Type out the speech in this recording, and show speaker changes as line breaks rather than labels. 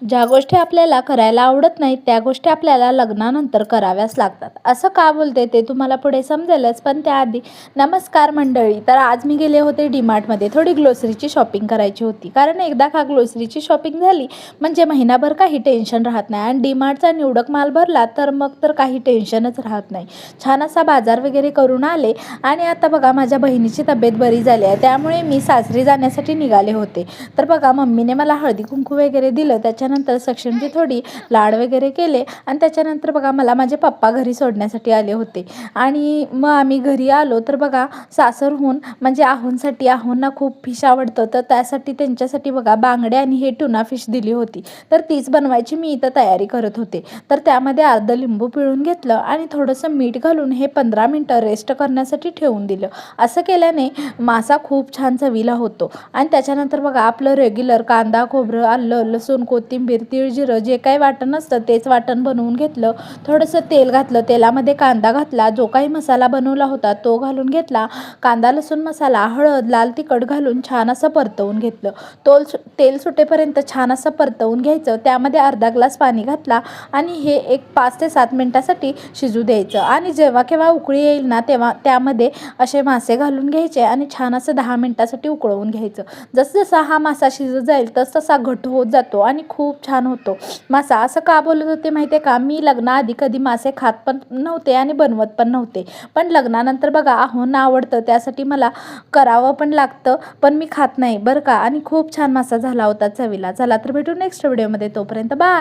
ज्या गोष्टी आपल्याला करायला आवडत नाहीत त्या गोष्टी आपल्याला लग्नानंतर कराव्याच लागतात. असं का बोलते ते तुम्हाला पुढे समजेलच, पण त्याआधी नमस्कार मंडळी. तर आज मी गेले होते डीमार्टमध्ये थोडी ग्लोसरीची शॉपिंग करायची होती. कारण एकदा का ग्लोसरीची शॉपिंग झाली म्हणजे महिनाभर काही टेन्शन राहत नाही. आणि डीमार्टचा निवडक माल भरला तर मग तर काही टेन्शनच राहत नाही. छान असा बाजार वगैरे करून आले आणि आता बघा माझ्या बहिणीची तब्येत बरी झाली आहे, त्यामुळे मी सासरी जाण्यासाठी निघाले होते. तर बघा मम्मीने मला हळदी कुंकू वगैरे दिलं, त्याच्यानंतर सक्षमची थोडी लाड वगैरे केले आणि त्याच्यानंतर बघा मला माझे पप्पा घरी सोडण्यासाठी आले होते. आणि मग आम्ही घरी आलो तर बघा सासरहून म्हणजे आहोंसाठी, आहोंना खूप फिश आवडतं, तर त्यासाठी त्यांच्यासाठी बघा बांगडे आणि हे टुना फिश दिली होती. तर तीच बनवायची मी इथं तयारी करत होते. तर त्यामध्ये अर्ध लिंबू पिळून घेतलं आणि थोडंसं मीठ घालून हे 15 मिनटं रेस्ट करण्यासाठी ठेवून दिलं. असं केल्याने मासा खूप छान चवीला होतो. आणि त्याच्यानंतर बघा आपलं रेग्युलर कांदा, खोबरं, आलं, लसूण, कोथिंबीर, तीळ, जिरं जे काही वाटण असतं तेच वाटण बनवून घेतलं. थोडंसं तेल घातलं, तेलामध्ये कांदा घातला, जो काही मसाला बनवला होता तो घालून घेतला. कांदा, लसूण मसाला, हळद, लाल तिखट घालून छान असं परतवून घेतलं. तेल सुटेपर्यंत छान असं परतवून घ्यायचं. त्यामध्ये अर्धा ग्लास पाणी घातला आणि हे एक 5 ते 7 मिनटासाठी शिजू द्यायचं. आणि जेव्हा केव्हा उकळी येईल ना तेव्हा त्यामध्ये असे मासे घालून घ्यायचे आणि छान असं 10 मिनटासाठी उकळवून घ्यायचं. जसजसा हा मासा शिजत जाईल तसतसा घट्ट होत जातो आणि खूप छान होतो मासा. असं का बोलत होते माहिती आहे का, मी लग्नाआधी कधी मासे खात पण नव्हते आणि बनवत पण नव्हते, पण लग्नानंतर बघा आहोंना आवडतं त्यासाठी मला करावं पण लागतं, पण मी खात नाही बरं का. आणि खूप छान मासा झाला होता चवीला. चला तर भेटू नेक्स्ट व्हिडिओमध्ये, तोपर्यंत बाय.